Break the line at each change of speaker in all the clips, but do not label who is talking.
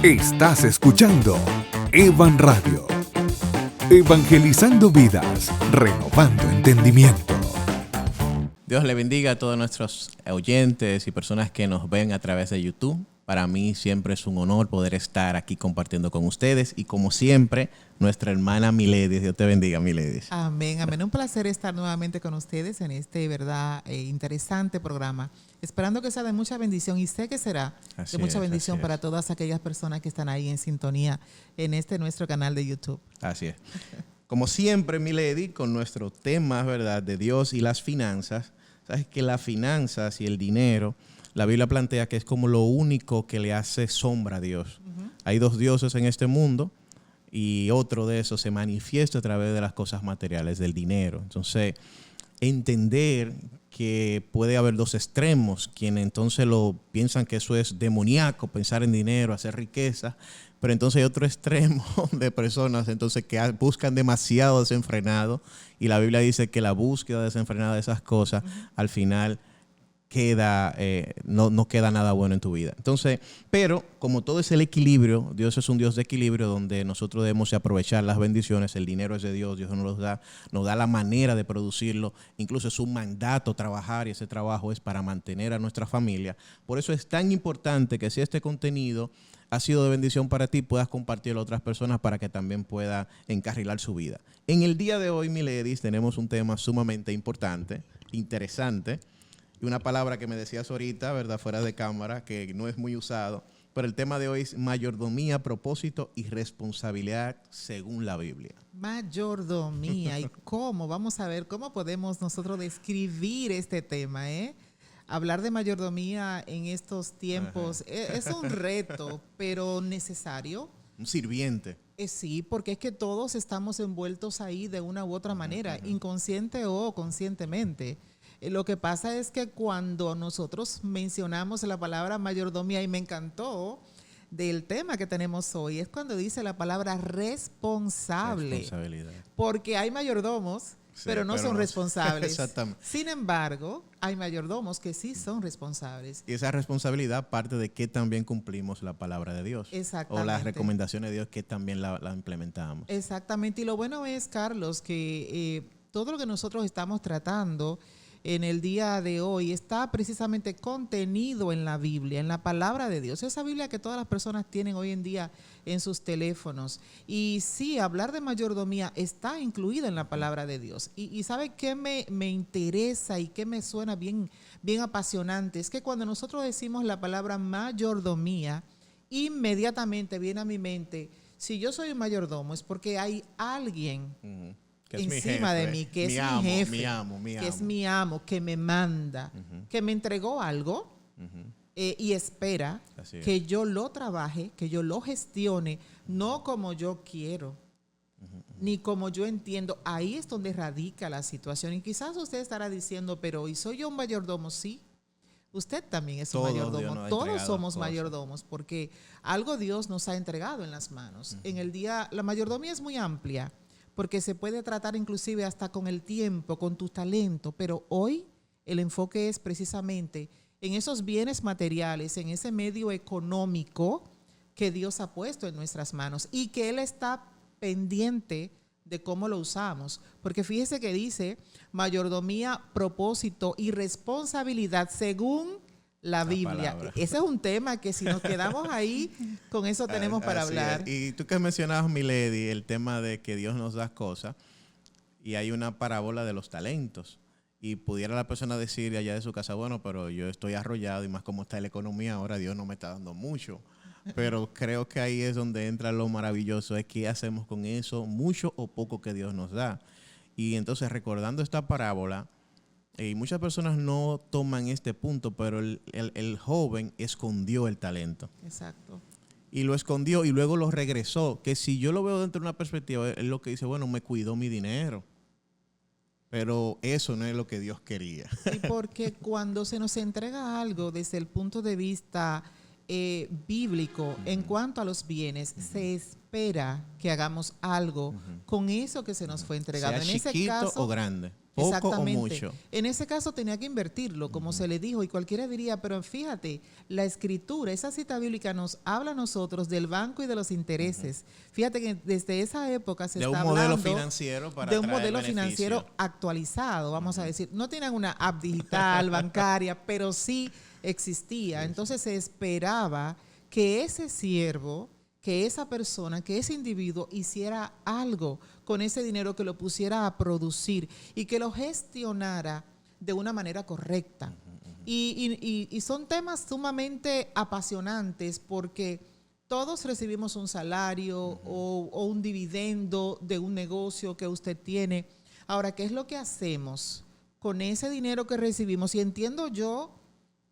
Estás escuchando Evan Radio. Evangelizando vidas, renovando entendimiento.
Dios le bendiga a todos nuestros oyentes y personas que nos ven a través de YouTube. Para mí siempre es un honor poder estar aquí compartiendo con ustedes y como siempre, nuestra hermana Miledis. Dios te bendiga, Miledis.
Amén, amén. Un placer estar nuevamente con ustedes en este, interesante programa. Esperando que sea de mucha bendición y sé que será de mucha bendición para todas aquellas personas que están ahí en sintonía en nuestro canal de YouTube.
Así es. Como siempre, Milady, con nuestro tema, ¿verdad?, de Dios y las finanzas. Sabes que las finanzas y el dinero, la Biblia plantea que es como lo único que le hace sombra a Dios. Hay dos dioses en este mundo y otro de esos se manifiesta a través de las cosas materiales, del dinero. Entonces, entender que puede haber dos extremos, quienes entonces piensan que eso es demoníaco, pensar en dinero, hacer riqueza, pero entonces hay otro extremo de personas entonces que buscan demasiado desenfrenado y la Biblia dice que la búsqueda desenfrenada de esas cosas al final no queda nada bueno en tu vida. Entonces, pero como todo es el equilibrio, Dios es un Dios de equilibrio donde nosotros debemos aprovechar las bendiciones. El dinero es de Dios, Dios nos da la manera de producirlo. Incluso es un mandato trabajar y ese trabajo es para mantener a nuestra familia. Por eso es tan importante que si este contenido ha sido de bendición para ti, puedas compartirlo a otras personas para que también pueda encarrilar su vida. En el día de hoy, Miledis, tenemos un tema sumamente importante, interesante, y una palabra que me decías ahorita, ¿verdad?, fuera de cámara, que no es muy usado, pero el tema de hoy es mayordomía, propósito y responsabilidad según la Biblia.
Mayordomía. ¿Y cómo? Vamos a ver cómo podemos nosotros describir este tema, Hablar de mayordomía en estos tiempos es un reto, pero necesario.
Un sirviente.
Sí, porque es que todos estamos envueltos ahí de una u otra manera, inconsciente o conscientemente. Lo que pasa es que cuando nosotros mencionamos la palabra mayordomía, y me encantó del tema que tenemos hoy, es cuando dice la palabra responsable.
Responsabilidad.
Porque hay mayordomos, sí, pero no son responsables.
Exactamente.
Sin embargo, hay mayordomos que sí son responsables.
Y esa responsabilidad parte de que también cumplimos la palabra de Dios.
Exactamente.
O las recomendaciones de Dios que también la implementamos.
Exactamente. Y lo bueno es, Carlos, que todo lo que nosotros estamos tratando en el día de hoy está precisamente contenido en la Biblia, en la palabra de Dios. Esa Biblia que todas las personas tienen hoy en día en sus teléfonos. Y sí, hablar de mayordomía está incluido en la palabra de Dios. Y ¿sabe qué me interesa y qué me suena bien apasionante? Es que cuando nosotros decimos la palabra mayordomía, inmediatamente viene a mi mente, si yo soy un mayordomo es porque hay alguien encima de mí, que es mi jefe, que es mi amo, que me manda, que me entregó algo y espera que yo lo trabaje, que yo lo gestione, no como yo quiero, ni como yo entiendo. Ahí es donde radica la situación. Y quizás usted estará diciendo, pero ¿y soy yo un mayordomo? Sí. Usted también es un mayordomo. Todos somos mayordomos porque algo Dios nos ha entregado en las manos. En el día, la mayordomía es muy amplia, porque se puede tratar inclusive hasta con el tiempo, con tu talento, pero hoy el enfoque es precisamente en esos bienes materiales, en ese medio económico que Dios ha puesto en nuestras manos y que Él está pendiente de cómo lo usamos. Porque fíjese que dice mayordomía, propósito y responsabilidad según la Biblia. Palabra. Ese es un tema que si nos quedamos ahí, con eso tenemos para hablar.
Y tú que mencionabas, Milady, el tema de que Dios nos da cosas, y hay una parábola de los talentos. Y pudiera la persona decir allá de su casa, bueno, pero yo estoy arrollado y más como está la economía ahora, Dios no me está dando mucho. Pero creo que ahí es donde entra lo maravilloso, es qué hacemos con eso, mucho o poco que Dios nos da. Y entonces, recordando esta parábola, y muchas personas no toman este punto, pero el joven escondió el talento.
Exacto.
Y lo escondió y luego lo regresó. Que si yo lo veo dentro de una perspectiva, es lo que dice, bueno, me cuidó mi dinero. Pero eso no es lo que Dios quería.
Y porque cuando se nos entrega algo desde el punto de vista bíblico, en cuanto a los bienes, se espera que hagamos algo con eso que se nos fue entregado.
Sea
en ese
chiquito
caso,
o grande. poco o mucho.
En ese caso tenía que invertirlo, como se le dijo, y cualquiera diría, pero fíjate, la escritura, esa cita bíblica nos habla a nosotros del banco y de los intereses. Fíjate que desde esa época se está hablando
de un modelo financiero para
de un
traer
modelo
beneficio
financiero actualizado, vamos a decir. No tienen una app digital, bancaria, pero sí existía. Entonces se esperaba que ese siervo, que esa persona, que ese individuo hiciera algo con ese dinero, que lo pusiera a producir y que lo gestionara de una manera correcta. Y son temas sumamente apasionantes porque todos recibimos un salario o un dividendo de un negocio que usted tiene. Ahora, ¿qué es lo que hacemos con ese dinero que recibimos? Y entiendo yo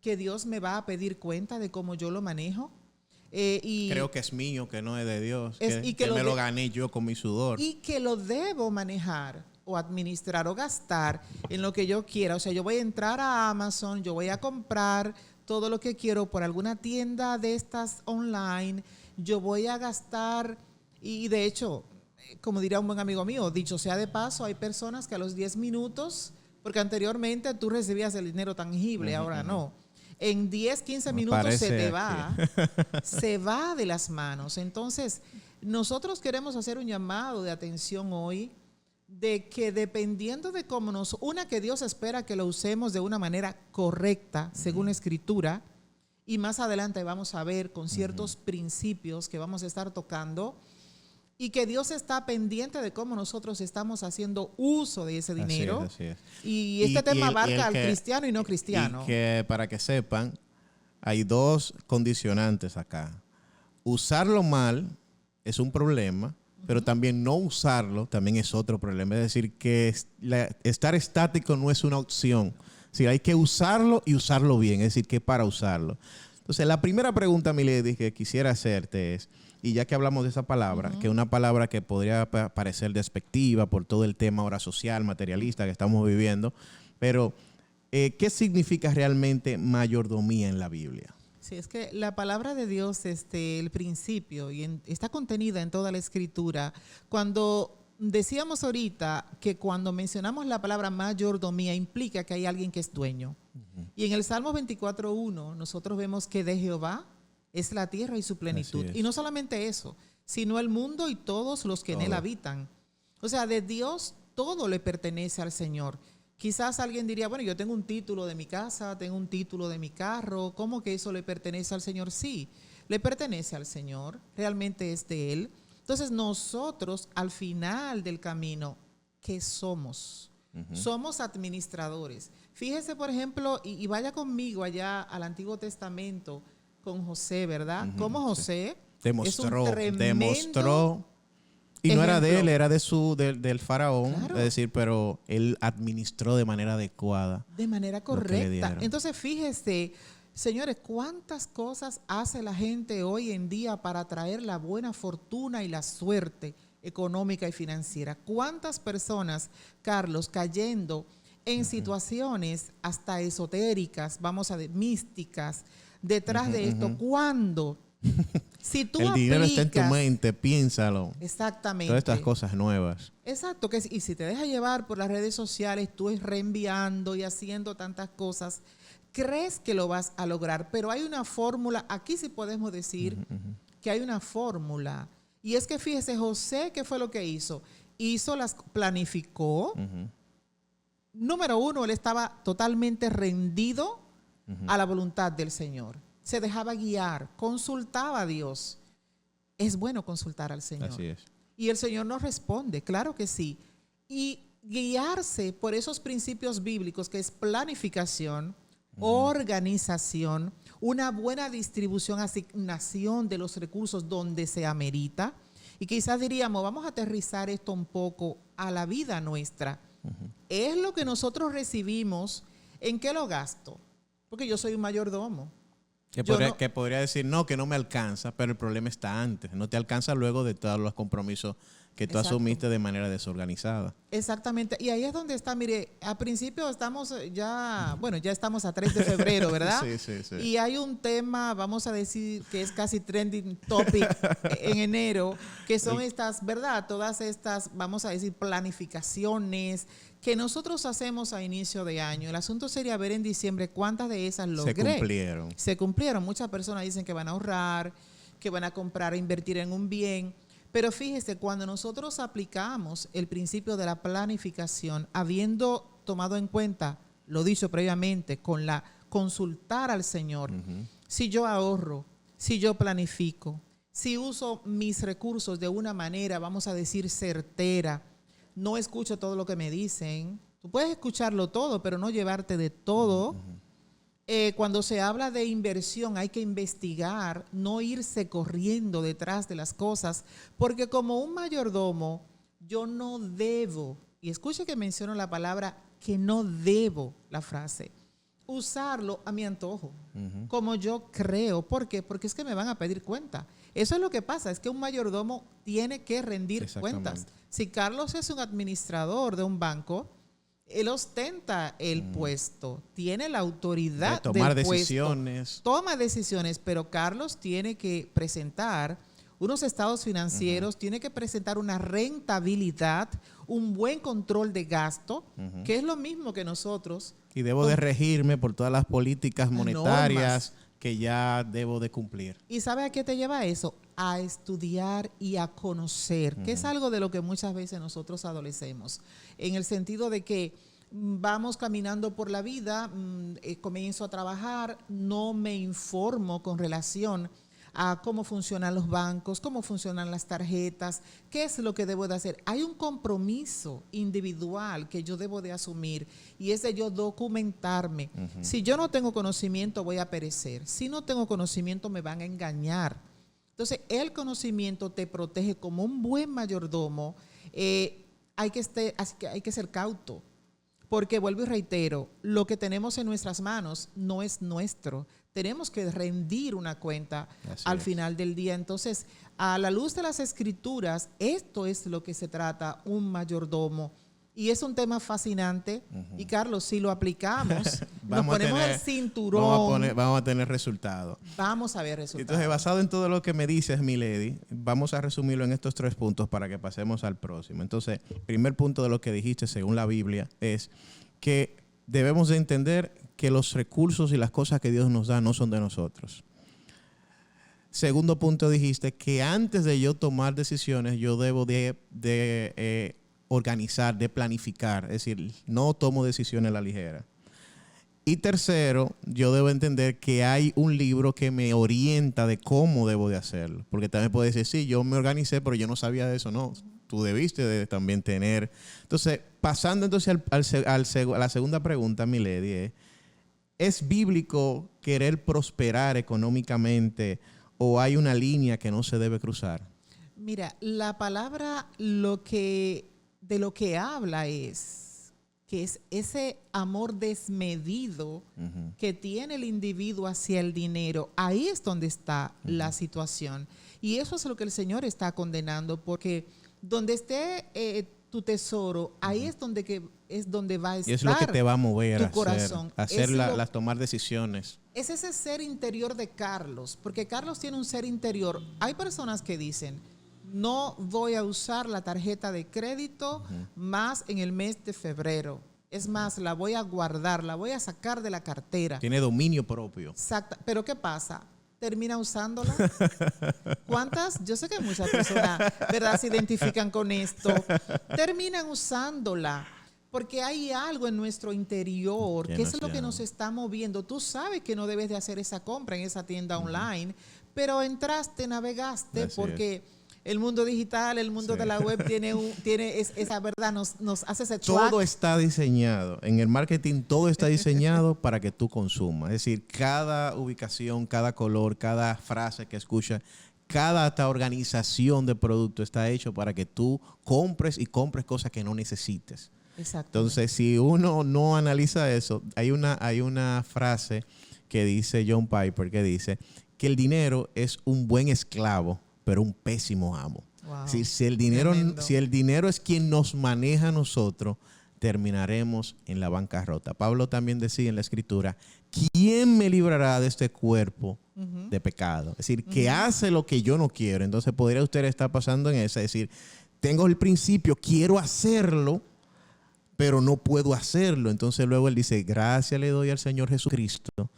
que Dios me va a pedir cuenta de cómo yo lo manejo.
Creo que es mío, que no es de Dios,
y
que me lo gané yo con mi sudor.
Y que lo debo manejar o administrar o gastar en lo que yo quiera. O sea, yo voy a entrar a Amazon, yo voy a comprar todo lo que quiero por alguna tienda de estas online, yo voy a gastar, y de hecho, como diría un buen amigo mío, dicho sea de paso, hay personas que a los 10 minutos, porque anteriormente tú recibías el dinero tangible, ahora no. En 10, 15 minutos se va de las manos. Entonces, nosotros queremos hacer un llamado de atención hoy de que dependiendo de cómo que Dios espera que lo usemos de una manera correcta, según la Escritura, y más adelante vamos a ver con ciertos principios que vamos a estar tocando, y que Dios está pendiente de cómo nosotros estamos haciendo uso de ese dinero.
Así es.
Y este tema abarca al cristiano y no cristiano.
Y que para que sepan, hay dos condicionantes acá. Usarlo mal es un problema, pero también no usarlo también es otro problema. Es decir, que estar estático no es una opción. Sí, hay que usarlo y usarlo bien, es decir, que para usarlo. Entonces, la primera pregunta, Milady, que quisiera hacerte es, y ya que hablamos de esa palabra, que es una palabra que podría parecer despectiva por todo el tema ahora social, materialista que estamos viviendo, pero ¿qué significa realmente mayordomía en la Biblia?
Sí, es que la palabra de Dios, el principio, está contenida en toda la Escritura. Cuando decíamos ahorita que cuando mencionamos la palabra mayordomía implica que hay alguien que es dueño. Y en el Salmo 24:1 nosotros vemos que de Jehová es la tierra y su plenitud. Y no solamente eso, sino el mundo y todos los que en él habitan. O sea, de Dios todo le pertenece al Señor. Quizás alguien diría, bueno, yo tengo un título de mi casa, tengo un título de mi carro, ¿cómo que eso le pertenece al Señor? Sí, le pertenece al Señor, realmente es de Él. Entonces nosotros al final del camino, ¿qué somos? Somos administradores. Fíjese, por ejemplo, y vaya conmigo allá al Antiguo Testamento con José, ¿verdad? Como José
demostró, y
ejemplo.
No era de él, era del faraón,
Claro.
Es decir, pero él administró de manera adecuada.
De manera correcta. Entonces, fíjese, señores, cuántas cosas hace la gente hoy en día para traer la buena fortuna y la suerte económica y financiera. ¿Cuántas personas, Carlos, cayendo en situaciones hasta esotéricas, vamos a decir, místicas, detrás de esto? ¿Cuándo? Si tú
el dinero está en tu
aplicas-
mente, piénsalo.
Exactamente.
Todas estas cosas nuevas.
Exacto, y si te dejas llevar por las redes sociales, tú es reenviando y haciendo tantas cosas, crees que lo vas a lograr, pero hay una fórmula, aquí sí podemos decir que hay una fórmula, y es que fíjese, José, ¿qué fue lo que hizo? Planificó. Número uno, él estaba totalmente rendido a la voluntad del Señor. Se dejaba guiar, consultaba a Dios. Es bueno consultar al Señor.
Así es.
Y el Señor nos responde, claro que sí. Y guiarse por esos principios bíblicos que es planificación, organización, una buena distribución, asignación de los recursos donde se amerita. Y quizás diríamos, vamos a aterrizar esto un poco a la vida nuestra. Es lo que nosotros recibimos, ¿en qué lo gasto? Porque yo soy un mayordomo.
Que podría decir, no, que no me alcanza, pero el problema está antes. No te alcanza luego de todos los compromisos que tú asumiste de manera desorganizada.
Exactamente. Y ahí es donde está, mire, al principio estamos ya estamos a 3 de febrero, ¿verdad?
Sí.
Y hay un tema, vamos a decir, que es casi trending topic en enero, que son estas, ¿verdad? Todas estas, vamos a decir, planificaciones que nosotros hacemos a inicio de año. El asunto sería ver en diciembre cuántas de esas logré.
Se cumplieron.
Se cumplieron. Muchas personas dicen que van a ahorrar, que van a comprar e invertir en un bien. Pero fíjese, cuando nosotros aplicamos el principio de la planificación, habiendo tomado en cuenta lo dicho previamente, con la consultar al Señor, si yo ahorro, si yo planifico, si uso mis recursos de una manera, vamos a decir, certera, no escucho todo lo que me dicen. Tú puedes escucharlo todo, pero no llevarte de todo. Cuando se habla de inversión hay que investigar, no irse corriendo detrás de las cosas, porque como un mayordomo yo no debo, y escuche que menciono la palabra que no debo, la frase, usarlo a mi antojo, como yo creo. ¿Por qué? Porque es que me van a pedir cuenta. Eso es lo que pasa, es que un mayordomo tiene que rendir cuentas. Si Carlos es un administrador de un banco, él ostenta el puesto, tiene la autoridad
de tomar
del
decisiones.
Puesto, toma decisiones, pero Carlos tiene que presentar unos estados financieros, tiene que presentar una rentabilidad, un buen control de gasto, que es lo mismo que nosotros.
Y debo de regirme por todas las políticas monetarias que ya debo de cumplir.
¿Y sabe a qué te lleva eso? A estudiar y a conocer, que es algo de lo que muchas veces nosotros adolecemos, en el sentido de que vamos caminando por la vida, comienzo a trabajar, no me informo con relación a cómo funcionan los bancos, cómo funcionan las tarjetas, qué es lo que debo de hacer. Hay un compromiso individual que yo debo de asumir y es de yo documentarme. Si yo no tengo conocimiento voy a perecer. Si no tengo conocimiento me van a engañar. Entonces el conocimiento te protege como un buen mayordomo. Hay que ser cauto. Porque vuelvo y reitero, lo que tenemos en nuestras manos no es nuestro. Tenemos que rendir una cuenta al final del día. Entonces, a la luz de las Escrituras, esto es lo que se trata un mayordomo. Y es un tema fascinante. Y Carlos, si lo aplicamos, nos ponemos el cinturón.
Vamos a tener resultados.
Vamos a ver resultados.
Entonces, basado en todo lo que me dices, Milady, vamos a resumirlo en estos 3 puntos para que pasemos al próximo. Entonces, primer punto de lo que dijiste, según la Biblia, es que debemos de entender que los recursos y las cosas que Dios nos da no son de nosotros. Segundo punto, dijiste que antes de yo tomar decisiones, yo debo de organizar, de planificar. Es decir, no tomo decisiones a la ligera. Y tercero, yo debo entender que hay un libro que me orienta de cómo debo de hacerlo. Porque también puede decir, sí, yo me organicé, pero yo no sabía de eso. No, tú debiste de también tener. Entonces, pasando entonces a la segunda pregunta, Milady, ¿es bíblico querer prosperar económicamente o hay una línea que no se debe cruzar?
Mira, la palabra de lo que habla es que es ese amor desmedido que tiene el individuo hacia el dinero. Ahí es donde está la situación. Y eso es lo que el Señor está condenando, porque donde esté tu tesoro, ahí es donde va a estar.
Y es lo que te va a mover
tu corazón.
Tomar decisiones.
Es ese ser interior de Carlos, porque Carlos tiene un ser interior. Hay personas que dicen, no voy a usar la tarjeta de crédito más en el mes de febrero. Es más, la voy a guardar, la voy a sacar de la cartera.
Tiene dominio propio.
Exacto. Pero ¿qué pasa? Termina usándola. ¿Cuántas? Yo sé que muchas personas, ¿verdad?, se identifican con esto. Terminan usándola porque hay algo en nuestro interior que es lo que nos está moviendo. Tú sabes que no debes de hacer esa compra en esa tienda online, pero entraste, navegaste porque el mundo digital, el mundo de la web tiene esa verdad, nos hace ese track.
Todo está diseñado. En el marketing todo está diseñado para que tú consumas. Es decir, cada ubicación, cada color, cada frase que escuchas, cada hasta organización de producto está hecho para que tú compres y compres cosas que no necesites.
Exacto.
Entonces, si uno no analiza eso, hay una frase que dice John Piper, que dice que el dinero es un buen esclavo, pero un pésimo amo.
Wow.
Si el dinero es quien nos maneja a nosotros, terminaremos en la bancarrota. Pablo también decía en la Escritura, ¿quién me librará de este cuerpo de pecado? Es decir, que hace lo que yo no quiero. Entonces podría usted estar pasando en eso. Es decir, tengo el principio, quiero hacerlo, pero no puedo hacerlo. Entonces luego él dice, gracias le doy al Señor Jesucristo,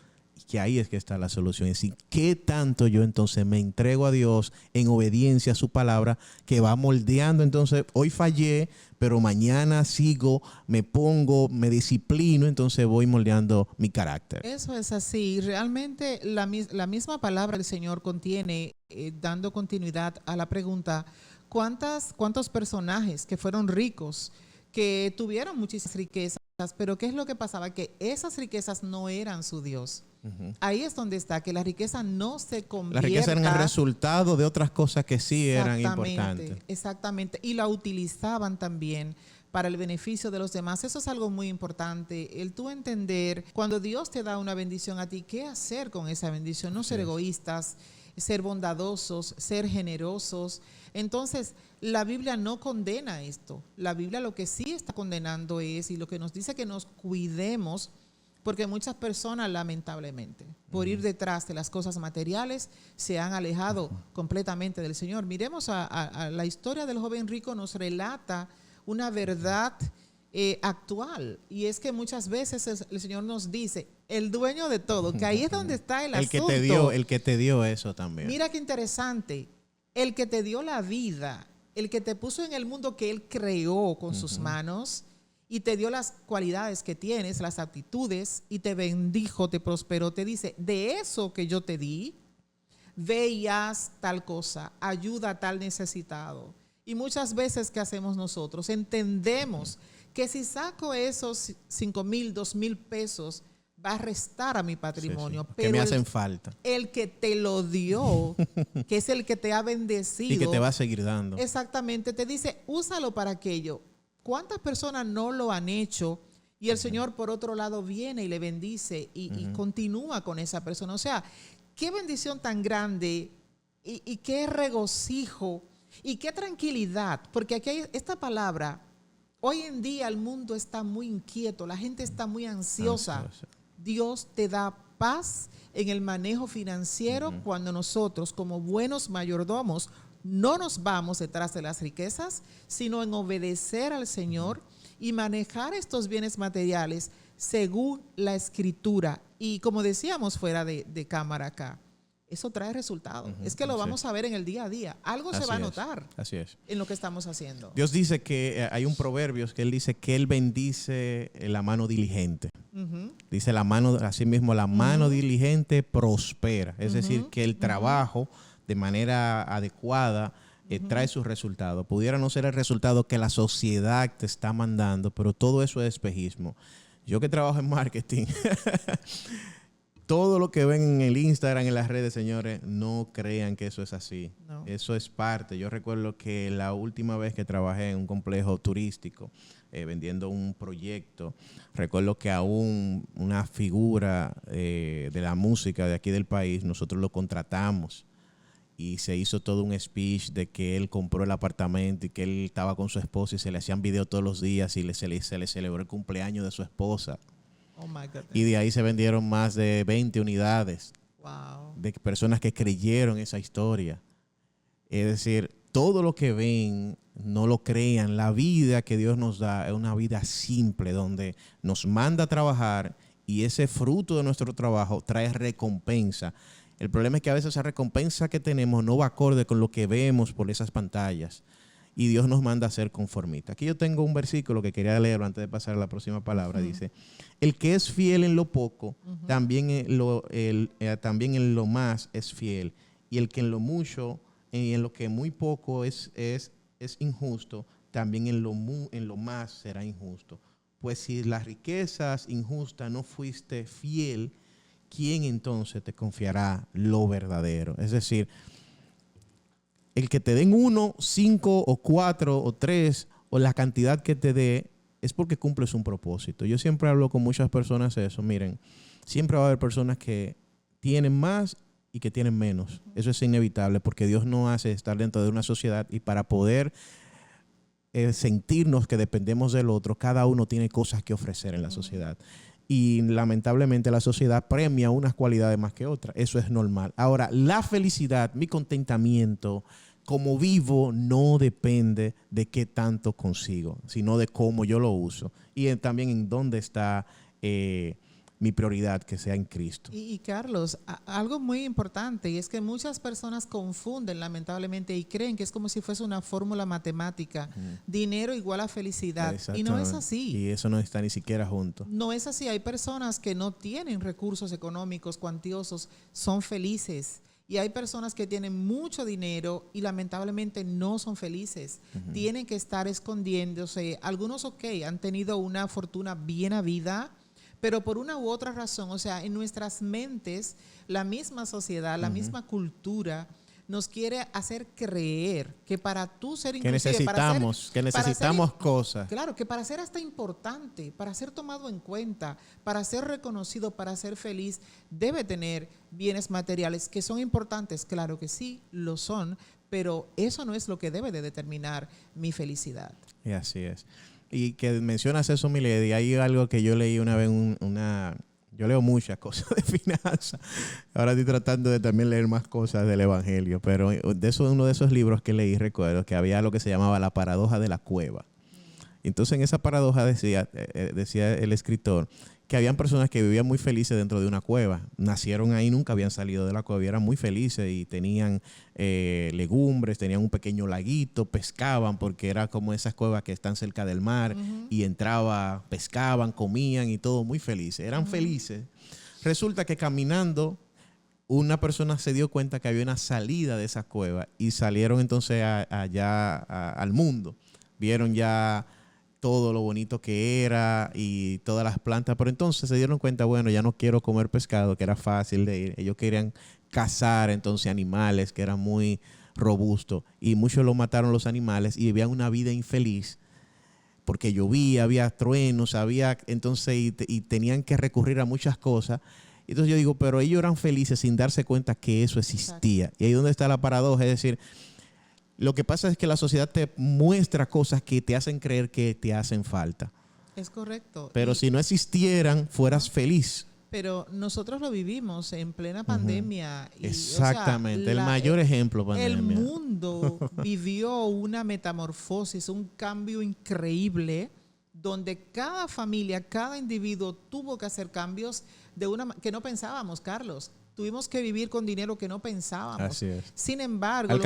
que ahí es que está la solución. Es decir, ¿qué tanto yo entonces me entrego a Dios en obediencia a su palabra que va moldeando? Entonces, hoy fallé, pero mañana sigo, me pongo, me disciplino, entonces voy moldeando mi carácter.
Eso es así. Realmente la misma palabra del Señor contiene, dando continuidad a la pregunta, ¿cuántos personajes que fueron ricos, que tuvieron muchísimas riquezas, pero qué es lo que pasaba? Que esas riquezas no eran su Dios. Ahí es donde está, que la riqueza no se convierta.
La riqueza era el resultado de otras cosas que sí eran importantes.
Exactamente, y la utilizaban también para el beneficio de los demás. Eso es algo muy importante, el tú entender, cuando Dios te da una bendición a ti, ¿qué hacer con esa bendición? No ser egoístas, ser bondadosos, ser generosos. Entonces, la Biblia no condena esto. La Biblia lo que sí está condenando es, y lo que nos dice que nos cuidemos, porque muchas personas, lamentablemente, por ir detrás de las cosas materiales, se han alejado completamente del Señor. Miremos a la historia del joven rico, nos relata una verdad actual. Y es que muchas veces el Señor nos dice, el dueño de todo, que ahí es donde está el asunto.
El que te dio eso también.
Mira qué interesante. El que te dio la vida, el que te puso en el mundo que Él creó con sus manos, y te dio las cualidades que tienes, las aptitudes, y te bendijo, te prosperó, te dice, de eso que yo te di, ve y haz tal cosa, ayuda a tal necesitado. Y muchas veces, ¿qué hacemos nosotros? Entendemos que si saco esos 5,000, 2,000 pesos, va a restar a mi patrimonio.
Pero que me hacen falta.
El que te lo dio, que es el que te ha bendecido.
Y que te va a seguir dando.
Exactamente, te dice, úsalo para aquello. ¿Cuántas personas no lo han hecho? Y el Señor, por otro lado, viene y le bendice y continúa con esa persona. O sea, qué bendición tan grande y qué regocijo y qué tranquilidad. Porque aquí hay esta palabra, hoy en día el mundo está muy inquieto, la gente está muy ansiosa. Dios te da paz en el manejo financiero cuando nosotros, como buenos mayordomos, no nos vamos detrás de las riquezas, sino en obedecer al Señor y manejar estos bienes materiales según la Escritura. Y como decíamos fuera de cámara acá, eso trae resultados. Es que lo vamos a ver en el día a día. Algo se va a notar en lo que estamos haciendo.
Dios dice que hay un proverbio que Él dice que Él bendice la mano diligente. Dice la mano, así mismo, la mano diligente prospera. Es decir, que el trabajo de manera adecuada trae sus resultados. Pudiera no ser el resultado que la sociedad te está mandando, pero todo eso es espejismo. Yo que trabajo en marketing, todo lo que ven en el Instagram, en las redes, señores, no crean que eso es así. No. Eso es parte. Yo recuerdo que la última vez que trabajé en un complejo turístico, vendiendo un proyecto, recuerdo que aún una figura de la música de aquí del país, nosotros lo contratamos. Y se hizo todo un speech de que él compró el apartamento y que él estaba con su esposa y se le hacían videos todos los días y se le celebró el cumpleaños de su esposa. Oh my goodness. Y de ahí se vendieron más de 20 unidades. Wow. De personas que creyeron esa historia. Es decir, todo lo que ven, no lo crean. La vida que Dios nos da es una vida simple donde nos manda a trabajar y ese fruto de nuestro trabajo trae recompensa. El problema es que a veces esa recompensa que tenemos no va acorde con lo que vemos por esas pantallas. Y Dios nos manda a ser conformistas. Aquí yo tengo un versículo que quería leer antes de pasar a la próxima palabra. Dice, el que es fiel en lo poco, también en lo más es fiel. Y el que en lo mucho, en lo que muy poco es injusto, también en lo más será injusto. Pues si las riquezas injustas no fuiste fiel, ¿quién entonces te confiará lo verdadero? Es decir, el que te den 1, 5 o 4 o 3 o la cantidad que te dé es porque cumples un propósito. Yo siempre hablo con muchas personas eso. Miren, siempre va a haber personas que tienen más y que tienen menos. Eso es inevitable porque Dios no hace estar dentro de una sociedad y para poder sentirnos que dependemos del otro, cada uno tiene cosas que ofrecer en la sociedad. Y lamentablemente la sociedad premia unas cualidades más que otras. Eso es normal. Ahora, la felicidad, mi contentamiento cómo vivo no depende de qué tanto consigo, sino de cómo yo lo uso. Y también en dónde está mi prioridad, que sea en Cristo.
Y Carlos, algo muy importante, y es que muchas personas confunden lamentablemente y creen que es como si fuese una fórmula matemática, dinero igual a felicidad, y no es así.
Y eso no está ni siquiera junto.
No es así, hay personas que no tienen recursos económicos cuantiosos, son felices. Y hay personas que tienen mucho dinero y lamentablemente no son felices. Tienen que estar escondiéndose. Algunos, han tenido una fortuna bien habida, pero por una u otra razón, o sea, en nuestras mentes, la misma sociedad, la misma cultura nos quiere hacer creer que para tú ser inclusive,
que necesitamos cosas.
Claro, que para ser hasta importante, para ser tomado en cuenta, para ser reconocido, para ser feliz, debe tener bienes materiales que son importantes. Claro que sí, lo son, pero eso no es lo que debe de determinar mi felicidad.
Y así es. Y que mencionas eso, Milady, hay algo que yo leí una vez, yo leo muchas cosas de finanzas. Ahora estoy tratando de también leer más cosas del Evangelio, pero uno de esos libros que leí, recuerdo que había lo que se llamaba la paradoja de la cueva. Entonces en esa paradoja decía el escritor que habían personas que vivían muy felices dentro de una cueva. Nacieron ahí, nunca habían salido de la cueva y eran muy felices y tenían legumbres, tenían un pequeño laguito, pescaban porque era como esas cuevas que están cerca del mar y entraba, pescaban, comían y todo, muy felices. Eran felices. Resulta que caminando una persona se dio cuenta que había una salida de esa cueva y salieron entonces allá al mundo. Vieron ya todo lo bonito que era y todas las plantas, pero entonces se dieron cuenta, bueno, ya no quiero comer pescado, que era fácil de ir. Ellos querían cazar entonces animales que eran muy robustos y muchos lo mataron los animales y vivían una vida infeliz porque llovía, había truenos, entonces y tenían que recurrir a muchas cosas. Entonces yo digo, pero ellos eran felices sin darse cuenta que eso existía. Exacto. Y ahí es donde está la paradoja, es decir, lo que pasa es que la sociedad te muestra cosas que te hacen creer que te hacen falta.
Es correcto.
Pero si no existieran, fueras feliz.
Pero nosotros lo vivimos en plena pandemia. Y,
exactamente, el mayor ejemplo, pandemia.
El mundo vivió una metamorfosis, un cambio increíble, donde cada familia, cada individuo tuvo que hacer cambios que no pensábamos, Carlos. Tuvimos que vivir con dinero que no pensábamos.
Así es.
Sin embargo,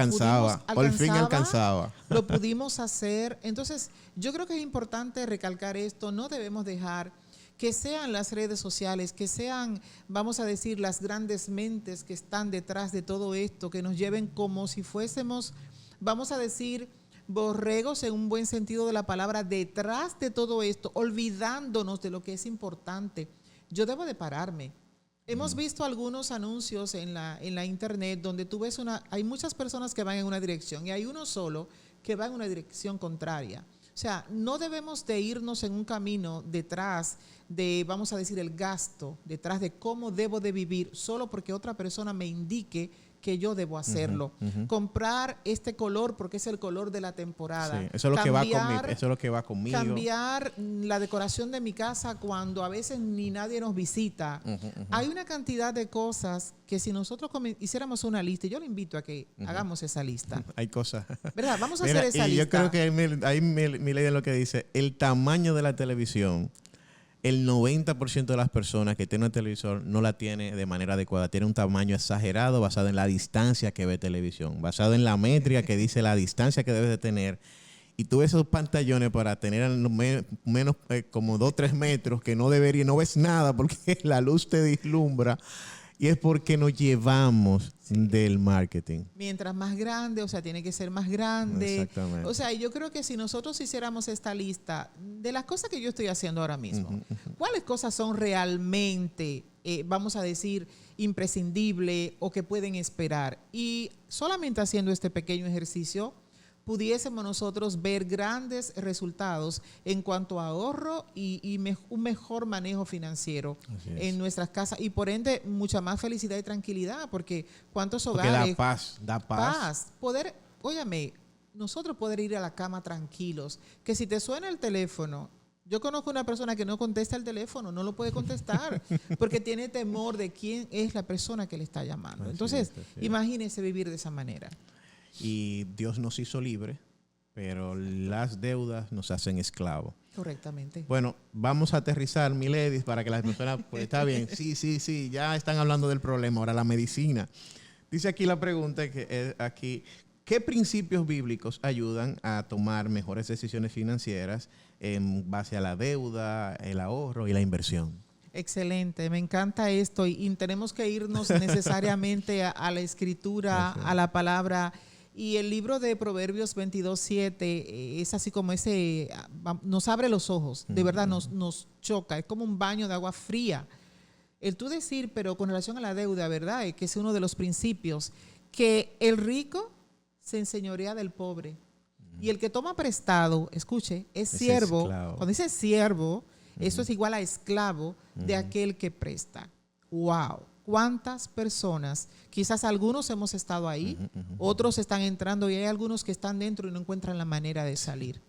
por fin alcanzaba.
Lo pudimos hacer. Entonces, yo creo que es importante recalcar esto. No debemos dejar que sean las redes sociales, que sean, vamos a decir, las grandes mentes que están detrás de todo esto, que nos lleven como si fuésemos, vamos a decir, borregos en un buen sentido de la palabra, detrás de todo esto, olvidándonos de lo que es importante. Yo debo de pararme. Hemos visto algunos anuncios en la internet donde tú ves hay muchas personas que van en una dirección y hay uno solo que va en una dirección contraria. O sea, no debemos de irnos en un camino detrás de, vamos a decir, el gasto, detrás de cómo debo de vivir, solo porque otra persona me indique que yo debo hacerlo. Comprar este color porque es el color de la temporada.
Sí, eso es lo que va conmigo.
Cambiar la decoración de mi casa cuando a veces ni nadie nos visita. Hay una cantidad de cosas que si nosotros hiciéramos una lista, y yo le invito a que hagamos esa lista.
Hay cosas.
¿Verdad? Vamos a hacer esa lista.
Yo creo que ahí mi ley es lo que dice, el tamaño de la televisión. El 90% de las personas que tienen un televisor no la tiene de manera adecuada. Tiene un tamaño exagerado basado en la distancia que ve televisión, basado en la métrica que dice la distancia que debes de tener. Y tú ves esos pantallones para tener menos como 2 o 3 metros que no ves nada porque la luz te deslumbra. Y es porque nos llevamos del marketing.
Mientras más grande, o sea, tiene que ser más grande.
Exactamente.
O sea, yo creo que si nosotros hiciéramos esta lista de las cosas que yo estoy haciendo ahora mismo, ¿cuáles cosas son realmente, vamos a decir, imprescindibles o que pueden esperar? Y solamente haciendo este pequeño ejercicio, pudiésemos nosotros ver grandes resultados en cuanto a ahorro y un mejor manejo financiero en nuestras casas y por ende mucha más felicidad y tranquilidad, porque cuántos hogares...
Da paz.
Nosotros poder ir a la cama tranquilos, que si te suena el teléfono, yo conozco una persona que no contesta el teléfono, no lo puede contestar, porque tiene temor de quién es la persona que le está llamando. Entonces, imagínese vivir de esa manera.
y Dios nos hizo libres, pero las deudas nos hacen esclavos.
Correctamente.
Bueno, vamos a aterrizar, Miledis, para que las personas, pues está bien, sí, ya están hablando del problema, ahora la medicina. Dice aquí la pregunta, ¿qué principios bíblicos ayudan a tomar mejores decisiones financieras en base a la deuda, el ahorro y la inversión?
Excelente, me encanta esto y tenemos que irnos necesariamente a la escritura, a la palabra. Y el libro de Proverbios 22:7 es así como nos abre los ojos, de verdad nos choca, es como un baño de agua fría. El tú decir, pero con relación a la deuda, ¿verdad? Que es uno de los principios, que el rico se enseñorea del pobre. Y el que toma prestado, escuche, es siervo.
Esclavo.
Cuando dice siervo, eso es igual a esclavo de aquel que presta. ¡Wow! ¿Cuántas personas? Quizás algunos hemos estado ahí, otros están entrando y hay algunos que están dentro y no encuentran la manera de salir.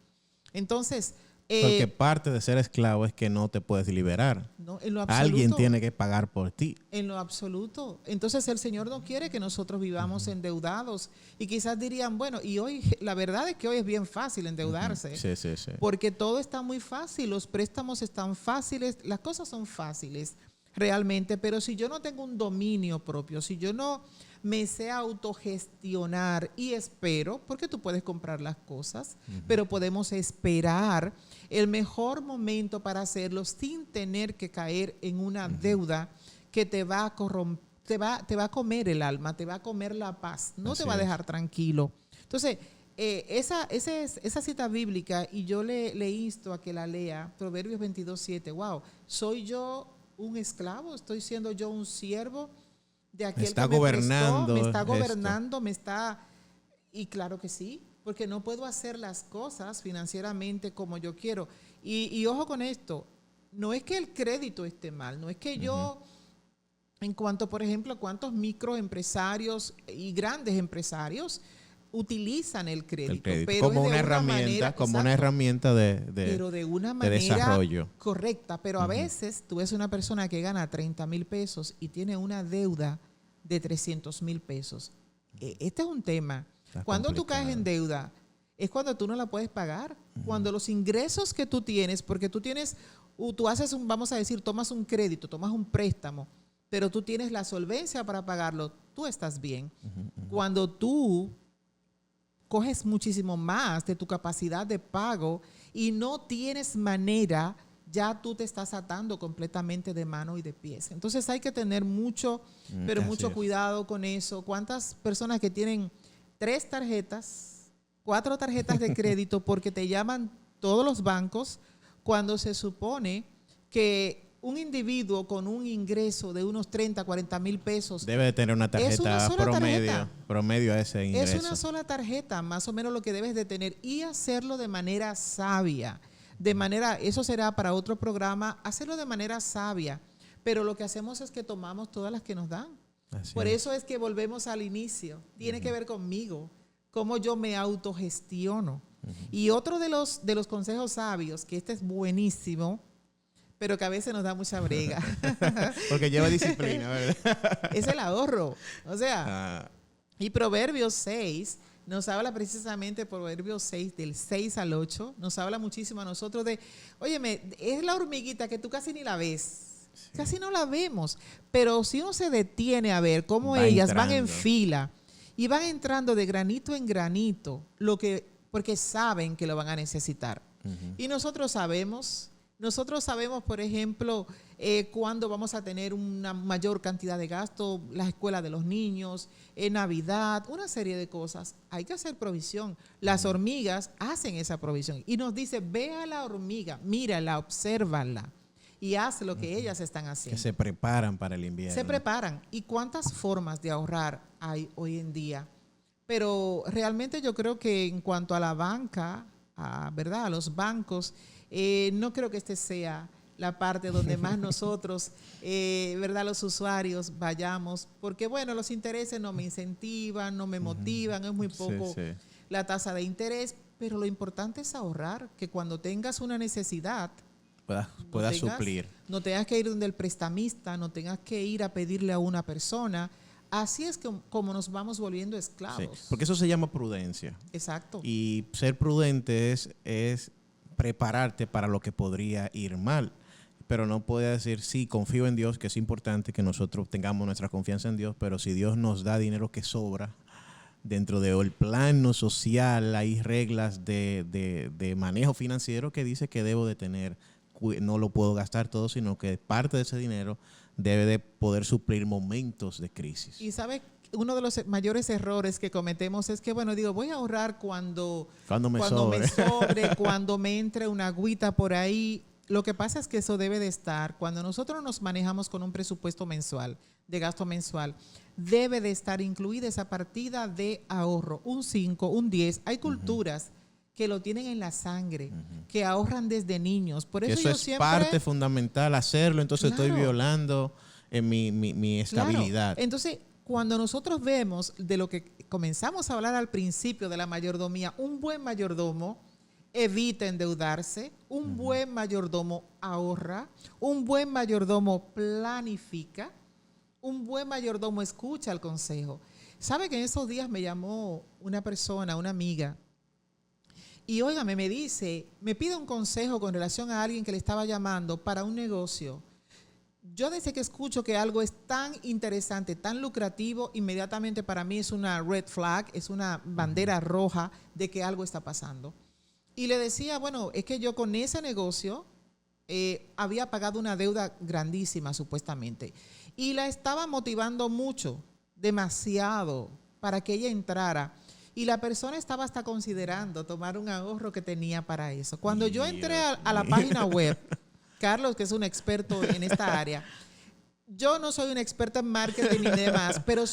Entonces,
porque parte de ser esclavo es que no te puedes liberar.
No, en lo absoluto,
alguien tiene que pagar por ti.
En lo absoluto. Entonces el Señor no quiere que nosotros vivamos endeudados. Y quizás dirían, bueno, y hoy, la verdad es que hoy es bien fácil endeudarse.
Sí.
Porque todo está muy fácil, los préstamos están fáciles, las cosas son fáciles realmente. Pero si yo no tengo un dominio propio, si yo no me sé autogestionar y espero, porque tú puedes comprar las cosas, pero podemos esperar el mejor momento para hacerlo sin tener que caer en una deuda que te va a corromper, te va a comer el alma, te va a comer la paz, no
Así
te va a
es.
dejar tranquilo. Entonces, esa cita bíblica, y yo le insto a que la lea, Proverbios 22:7. Wow, ¿soy yo un esclavo? ¿Estoy siendo yo un siervo de aquel
está
que me
gobernando
prestó? ¿Me está
esto.
gobernando? Y claro que sí, porque no puedo hacer las cosas financieramente como yo quiero. Y ojo con esto, no es que el crédito esté mal, no es que yo, en cuanto, por ejemplo, cuántos microempresarios y grandes empresarios utilizan el crédito, pero
como
es de
una herramienta,
exacto,
una herramienta
pero de una
de
manera
desarrollo.
correcta. Pero a veces tú ves una persona que gana 30,000 pesos y tiene una deuda de 300,000 pesos. Este es un tema.
Está
Cuando tú
complicado.
caes en deuda, es cuando tú no la puedes pagar. Cuando los ingresos que tú tienes, porque tú haces vamos a decir, tomas un crédito, tomas un préstamo, pero tú tienes la solvencia para pagarlo, tú estás bien. Cuando tú coges muchísimo más de tu capacidad de pago y no tienes manera, ya tú te estás atando completamente de mano y de pies. Entonces hay que tener mucho
así es.
cuidado con eso. ¿Cuántas personas que tienen 3 tarjetas, 4 tarjetas de crédito porque te llaman todos los bancos cuando se supone que un individuo con un ingreso de unos 30, 40,000 pesos
Debe de tener una
es una
tarjeta
sola tarjeta.
promedio a ese ingreso.
Es una sola tarjeta, más o menos lo que debes de tener, y hacerlo de manera sabia. Eso será para otro programa, hacerlo de manera sabia. Pero lo que hacemos es que tomamos todas las que nos dan.
Así
Por
es.
eso es que volvemos al inicio. Tiene que ver conmigo, cómo yo me autogestiono. Y otro de los consejos sabios, que este es buenísimo, pero que a veces nos da mucha brega,
Porque lleva disciplina, ¿verdad?
es el ahorro. O sea, y Proverbios 6 nos habla precisamente, Proverbios 6, del 6 al 8, nos habla muchísimo a nosotros de, óyeme, es la hormiguita que tú casi ni la ves, casi no la vemos, pero si uno se detiene a ver cómo
Va
ellas van en
entrando.
fila y van entrando de granito en granito, porque saben que lo van a necesitar. Y nosotros sabemos, por ejemplo, cuándo vamos a tener una mayor cantidad de gasto, las escuelas de los niños, Navidad, una serie de cosas. Hay que hacer provisión. Las hormigas hacen esa provisión. Y nos dice, ve a la hormiga, mírala, obsérvala y haz lo que ellas están
Que
haciendo.
se preparan para el invierno.
Se preparan. ¿Y cuántas formas de ahorrar hay hoy en día? Pero realmente yo creo que en cuanto a la banca, ¿verdad? A los bancos, no creo que este sea la parte donde más nosotros, ¿verdad? Los usuarios vayamos, porque bueno, los intereses no me incentivan, no me motivan, es muy poco la tasa de interés, pero lo importante es ahorrar, que cuando tengas una necesidad,
pueda suplir.
no tengas que ir donde el prestamista, no tengas que ir a pedirle a una persona, así es como nos vamos volviendo esclavos.
Sí, porque eso se llama prudencia.
Exacto.
Y ser prudente es prepararte para lo que podría ir mal. Pero no puede decir, sí, confío en Dios, que es importante que nosotros tengamos nuestra confianza en Dios, pero si Dios nos da dinero que sobra, dentro del plano social hay reglas de manejo financiero que dice que debo de tener, no lo puedo gastar todo, sino que parte de ese dinero debe de poder suplir momentos de crisis.
Y sabe, uno de los mayores errores que cometemos es que, bueno, digo, voy a ahorrar cuando me sobre, cuando me entre una agüita por ahí. Lo que pasa es que eso debe de estar, cuando nosotros nos manejamos con un presupuesto mensual, de gasto mensual, debe de estar incluida esa partida de ahorro, un 5, un 10. Hay culturas que lo tienen en la sangre, que ahorran desde niños. Por eso yo
es
siempre,
parte fundamental hacerlo, entonces
claro,
estoy violando mi estabilidad.
Claro. Entonces, cuando nosotros vemos de lo que comenzamos a hablar al principio de la mayordomía, un buen mayordomo evita endeudarse, un buen mayordomo ahorra, un buen mayordomo planifica, un buen mayordomo escucha el consejo. ¿Sabe que en esos días me llamó una persona, una amiga, y óigame, me dice, me pide un consejo con relación a alguien que le estaba llamando para un negocio? Yo desde que escucho que algo es tan interesante, tan lucrativo, inmediatamente para mí es una red flag, es una bandera roja de que algo está pasando. Y le decía, bueno, es que yo con ese negocio había pagado una deuda grandísima, supuestamente. Y la estaba motivando mucho, demasiado, para que ella entrara. Y la persona estaba hasta considerando tomar un ahorro que tenía para eso. Cuando yo entré a la página web, Carlos, que es un experto en esta área, yo no soy un experto en marketing ni demás, pero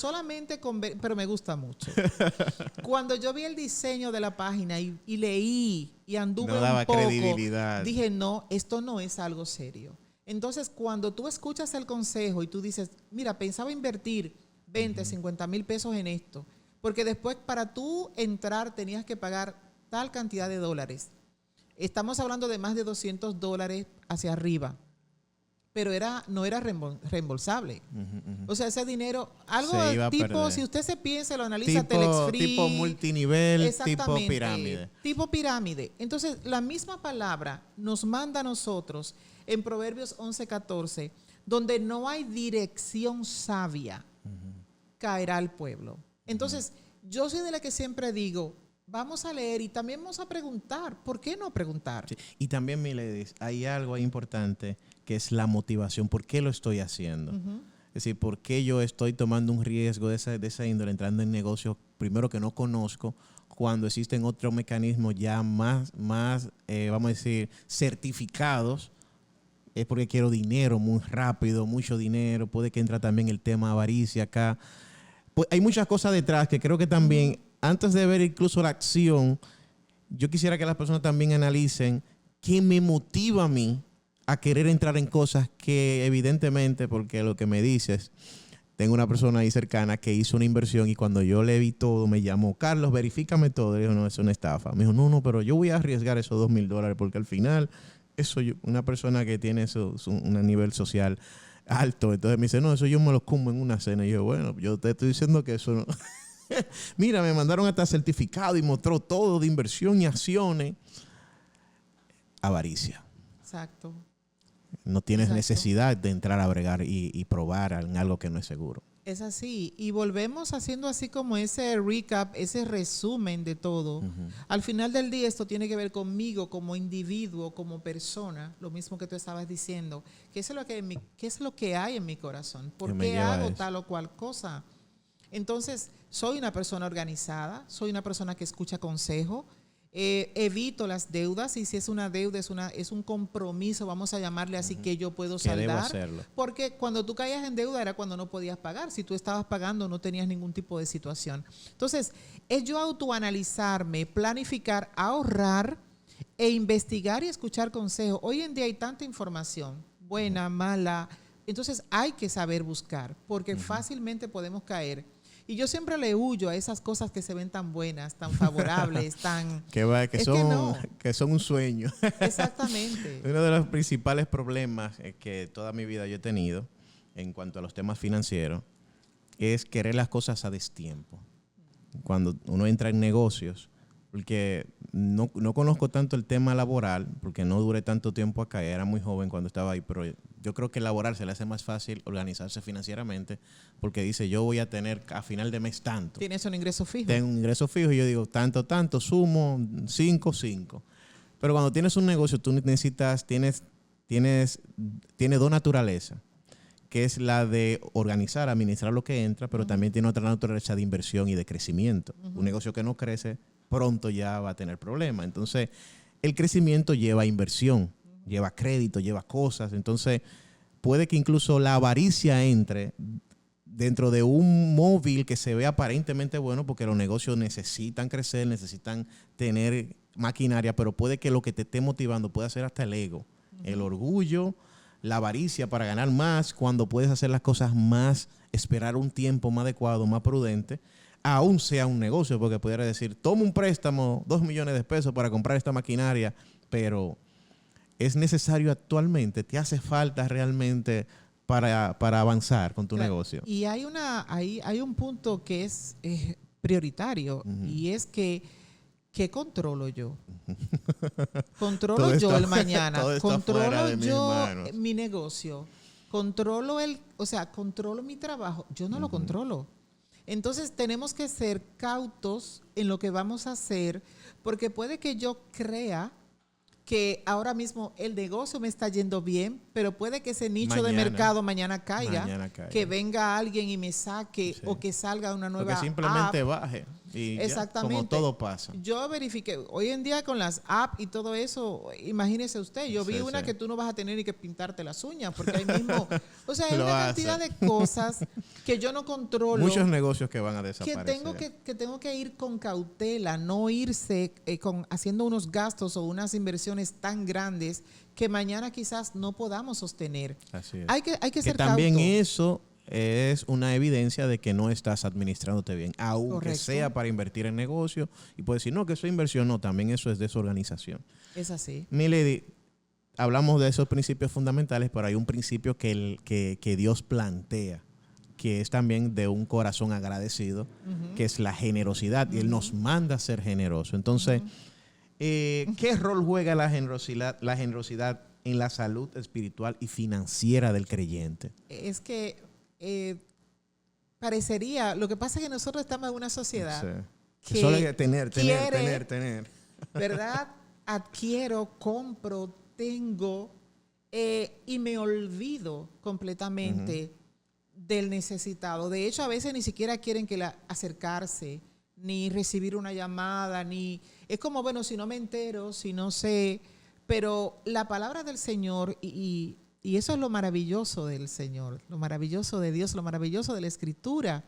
pero me gusta mucho. Cuando yo vi el diseño de la página y leí y anduve un poco, dije, no, esto no es algo serio. Entonces, cuando tú escuchas el consejo y tú dices, mira, pensaba invertir 20, 50 mil pesos en esto, porque después para tú entrar tenías que pagar tal cantidad de dólares. Estamos hablando de más de $200 hacia arriba. Pero no era reembolsable. O sea, ese dinero, algo tipo, si usted se piensa, lo analiza, Telex Free.
Tipo multinivel, tipo pirámide.
Tipo pirámide. Entonces, la misma palabra nos manda a nosotros en Proverbios 11:14, donde no hay dirección sabia, caerá el pueblo. Entonces, yo soy de la que siempre digo, vamos a leer y también vamos a preguntar. ¿Por qué no preguntar?
Sí. Y también, mi ladies, hay algo importante que es la motivación. ¿Por qué lo estoy haciendo? Es decir, ¿por qué yo estoy tomando un riesgo de esa índole, entrando en negocios, primero que no conozco, cuando existen otros mecanismos ya más vamos a decir, certificados? Es porque quiero dinero muy rápido, mucho dinero. Puede que entra también el tema avaricia acá. Pues hay muchas cosas detrás que creo que también, antes de ver incluso la acción, yo quisiera que las personas también analicen qué me motiva a mí a querer entrar en cosas que evidentemente, porque lo que me dices, tengo una persona ahí cercana que hizo una inversión y cuando yo le vi todo, me llamó, Carlos, verifícame todo. Le dijo, no, es una estafa. Me dijo, no, pero yo voy a arriesgar esos $2,000 porque al final, una persona que tiene un nivel social alto, entonces me dice, no, eso yo me lo como en una cena. Y yo, bueno, yo te estoy diciendo que eso no. Mira, me mandaron hasta certificado y mostró todo de inversión y acciones. Avaricia.
Exacto.
No tienes necesidad de entrar a bregar y probar en algo que no es seguro.
Es así. Y volvemos haciendo así como ese recap, ese resumen de todo. Al final del día esto tiene que ver conmigo como individuo, como persona, lo mismo que tú estabas diciendo. ¿Qué es lo que hay en mi corazón? ¿Por qué hago tal o cual cosa? Entonces, soy una persona organizada, soy una persona que escucha consejo, evito las deudas, y si es una deuda, es un compromiso, vamos a llamarle así, que yo puedo saldar.
Debo hacerlo.
Porque cuando tú caías en deuda era cuando no podías pagar. Si tú estabas pagando no tenías ningún tipo de situación. Entonces, es yo autoanalizarme, planificar, ahorrar e investigar y escuchar consejos. Hoy en día hay tanta información, buena, mala. Entonces hay que saber buscar, porque fácilmente podemos caer. Y yo siempre le huyo a esas cosas que se ven tan buenas, tan favorables, tan...
que son un sueño.
Exactamente.
Uno de los principales problemas que toda mi vida yo he tenido en cuanto a los temas financieros es querer las cosas a destiempo. Cuando uno entra en negocios, porque no conozco tanto el tema laboral, porque no duré tanto tiempo acá, era muy joven cuando estaba ahí, pero yo creo que laboral se le hace más fácil organizarse financieramente, porque dice, yo voy a tener a final de mes tanto.
¿Tienes un ingreso fijo?
Tengo un ingreso fijo y yo digo, tanto, sumo 5. Pero cuando tienes un negocio, tú necesitas, tiene dos naturalezas, que es la de organizar, administrar lo que entra, pero también tiene otra naturaleza de inversión y de crecimiento. Un negocio que no crece, pronto ya va a tener problemas. Entonces, el crecimiento lleva inversión, lleva crédito, lleva cosas. Entonces, puede que incluso la avaricia entre dentro de un móvil que se ve aparentemente bueno, porque los negocios necesitan crecer, necesitan tener maquinaria, pero puede que lo que te esté motivando pueda ser hasta el ego, el orgullo, la avaricia para ganar más, cuando puedes hacer las cosas más, esperar un tiempo más adecuado, más prudente, aún sea un negocio, porque pudiera decir, toma un préstamo, 2 millones de pesos para comprar esta maquinaria, pero es necesario actualmente, te hace falta realmente para avanzar con tu negocio.
Y hay un punto que es prioritario, y es que ¿qué controlo yo? ¿Controlo yo el mañana? ¿Controlo yo mi negocio? ¿Controlo controlo mi trabajo? Yo no lo controlo. Entonces tenemos que ser cautos en lo que vamos a hacer, porque puede que yo crea que ahora mismo el negocio me está yendo bien, pero puede que ese nicho de mercado mañana caiga, que venga alguien y me saque, o que salga una nueva app.
Que simplemente baje. Y
exactamente.
Ya, como todo pasa.
Yo verifiqué, hoy en día con las apps y todo eso, imagínese usted, yo vi una que tú no vas a tener ni que pintarte las uñas, porque ahí mismo, o sea, hay una cantidad de cosas que yo no controlo.
Muchos negocios que van a desaparecer.
Que tengo que ir con cautela, no irse haciendo unos gastos o unas inversiones tan grandes que mañana quizás no podamos sostener.
Así es.
Hay que ser
también
cauto.
Eso es una evidencia de que no estás administrándote bien, aunque
Correcto.
sea para invertir en negocio. Y puedes decir, no, que eso es inversión. No, también eso es desorganización.
Es así.
Milady, hablamos de esos principios fundamentales, pero hay un principio que Dios plantea, que es también de un corazón agradecido, que es la generosidad. Y Él nos manda a ser generosos. Entonces, ¿qué rol juega la generosidad en la salud espiritual y financiera del creyente?
Es que parecería, lo que pasa es que nosotros estamos en una sociedad que
solo hay que tener.
¿Verdad? Adquiero, compro, tengo, y me olvido completamente del necesitado. De hecho, a veces ni siquiera quieren acercarse, ni recibir una llamada, ni... Es como, bueno, si no me entero, si no sé... Pero la palabra del Señor, y eso es lo maravilloso del Señor, lo maravilloso de Dios, lo maravilloso de la Escritura.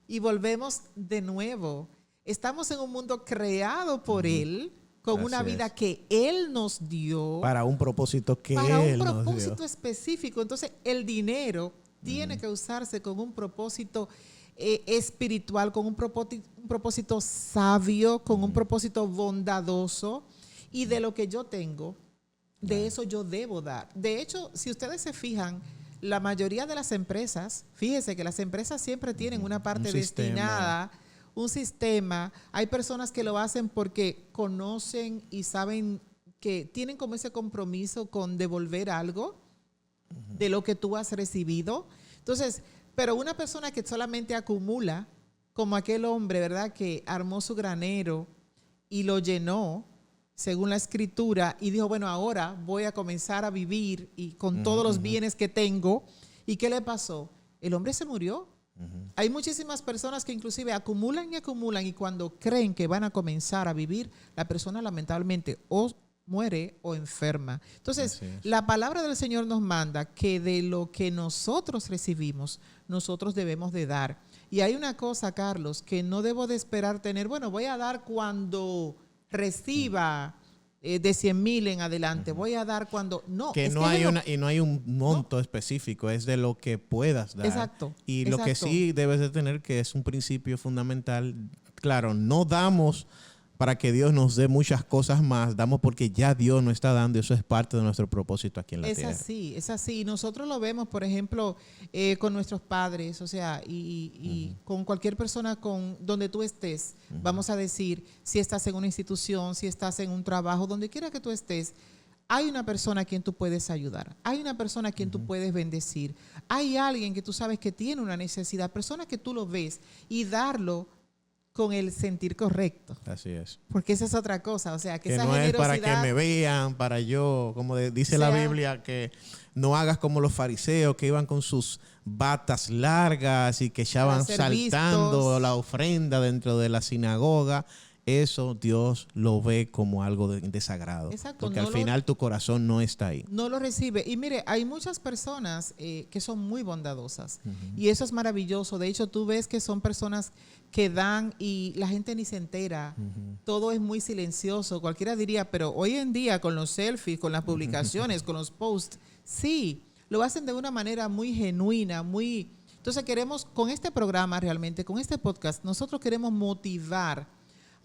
Y volvemos de nuevo. Estamos en un mundo creado por Él, con una vida que Él nos dio.
Para un propósito que Él nos dio.
Para un propósito específico. Entonces, el dinero tiene que usarse con un propósito espiritual, con un propósito sabio, con un propósito bondadoso. Y de lo que yo tengo, de eso yo debo dar. De hecho, si ustedes se fijan, la mayoría de las empresas, fíjese que las empresas siempre tienen una parte destinada, un sistema. Hay personas que lo hacen porque conocen y saben que tienen como ese compromiso con devolver algo de lo que tú has recibido. Entonces, pero una persona que solamente acumula, como aquel hombre, ¿verdad?, que armó su granero y lo llenó, según la Escritura, y dijo, bueno, ahora voy a comenzar a vivir y con todos los bienes que tengo. ¿Y qué le pasó? El hombre se murió. Hay muchísimas personas que inclusive acumulan y cuando creen que van a comenzar a vivir, la persona lamentablemente o muere o enferma. Entonces, la palabra del Señor nos manda que de lo que nosotros recibimos, nosotros debemos de dar. Y hay una cosa, Carlos, que no debo de esperar tener. Bueno, voy a dar cuando reciba de 100,000 en adelante. Voy a dar cuando... No,
que no hay y no hay un monto específico, es de lo que puedas dar.
Exacto.
Y lo que sí debes de tener, que es un principio fundamental, claro, no damos para que Dios nos dé muchas cosas más, damos porque ya Dios nos está dando, y eso es parte de nuestro propósito aquí en la tierra.
Es así. Y nosotros lo vemos, por ejemplo, con nuestros padres, o sea, y con cualquier persona donde tú estés. Vamos a decir, si estás en una institución, si estás en un trabajo, donde quiera que tú estés, hay una persona a quien tú puedes ayudar, hay una persona a quien tú puedes bendecir, hay alguien que tú sabes que tiene una necesidad, personas que tú lo ves y darlo con el sentir correcto.
Así es.
Porque esa es otra cosa, o sea, que esa
no es para
generosidad,
que me vean, para yo, como dice la Biblia, que no hagas como los fariseos que iban con sus batas largas y que echaban saltando vistos, la ofrenda dentro de la sinagoga. Eso Dios lo ve como algo de desagrado.
Exacto,
porque al final tu corazón no está ahí.
No lo recibe. Y mire, hay muchas personas que son muy bondadosas. Y eso es maravilloso. De hecho, tú ves que son personas que dan y la gente ni se entera. Todo es muy silencioso. Cualquiera diría, pero hoy en día con los selfies, con las publicaciones, con los posts, sí, lo hacen de una manera muy genuina, muy... Entonces queremos, con este programa realmente, con este podcast, nosotros queremos motivar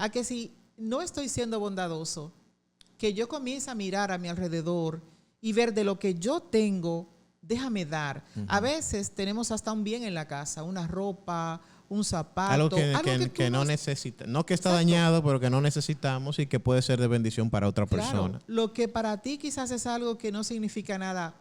a que si no estoy siendo bondadoso, que yo comience a mirar a mi alrededor y ver de lo que yo tengo, déjame dar. A veces tenemos hasta un bien en la casa, una ropa, un zapato.
Algo que no necesita, no que está dañado, pero que no necesitamos y que puede ser de bendición para otra persona.
Lo que para ti quizás es algo que no significa nada.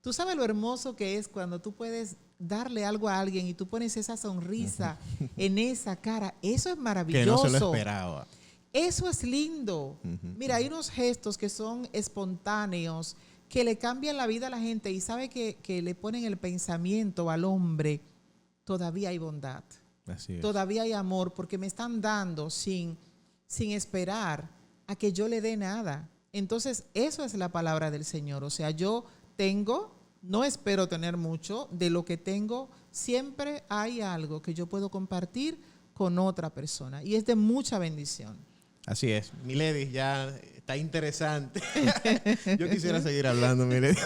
Tú sabes lo hermoso que es cuando tú puedes darle algo a alguien y tú pones esa sonrisa en esa cara. Eso es maravilloso.
Que no se lo esperaba.
Eso es lindo. Mira, hay unos gestos que son espontáneos, que le cambian la vida a la gente y sabe que le ponen el pensamiento al hombre. Todavía hay bondad.
Así es. Todavía hay amor, porque me están dando sin esperar a que yo le dé nada. Entonces, eso es la palabra del Señor. O sea, yo no espero tener mucho. De lo que tengo, siempre hay algo que yo puedo compartir con otra persona. Y es de mucha bendición. Así es. Milady, ya está interesante. Yo quisiera seguir hablando, Milady.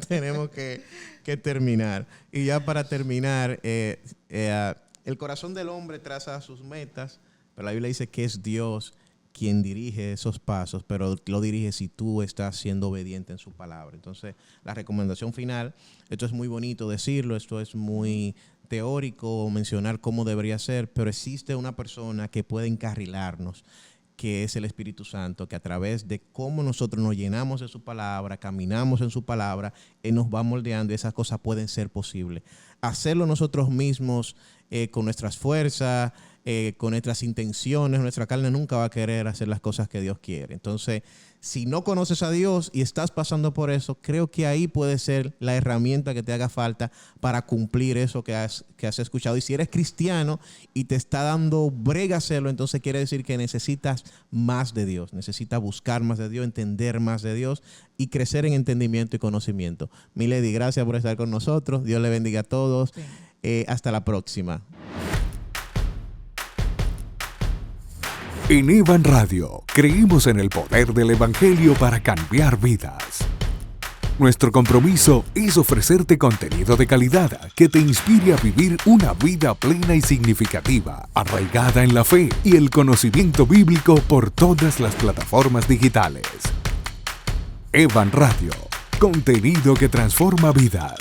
Tenemos que terminar. Y ya para terminar, el corazón del hombre traza sus metas, pero la Biblia dice que es Dios quien dirige esos pasos, pero lo dirige si tú estás siendo obediente en su palabra. Entonces, la recomendación final, esto es muy bonito decirlo, esto es muy teórico mencionar cómo debería ser, pero existe una persona que puede encarrilarnos, que es el Espíritu Santo, que a través de cómo nosotros nos llenamos de su palabra, caminamos en su palabra, Él nos va moldeando y esas cosas pueden ser posibles. Hacerlo nosotros mismos con nuestras fuerzas, con nuestras intenciones, nuestra carne nunca va a querer hacer las cosas que Dios quiere. Entonces, si no conoces a Dios y estás pasando por eso, creo que ahí puede ser la herramienta que te haga falta para cumplir eso que has escuchado. Y si eres cristiano y te está dando brega hacerlo, entonces quiere decir que necesitas más de Dios, necesitas buscar más de Dios, entender más de Dios y crecer en entendimiento y conocimiento. Milady, gracias por estar con nosotros. Dios le bendiga a todos. Sí. Hasta la próxima.
En Evan Radio creemos en el poder del Evangelio para cambiar vidas. Nuestro compromiso es ofrecerte contenido de calidad que te inspire a vivir una vida plena y significativa, arraigada en la fe y el conocimiento bíblico por todas las plataformas digitales. Evan Radio, contenido que transforma vidas.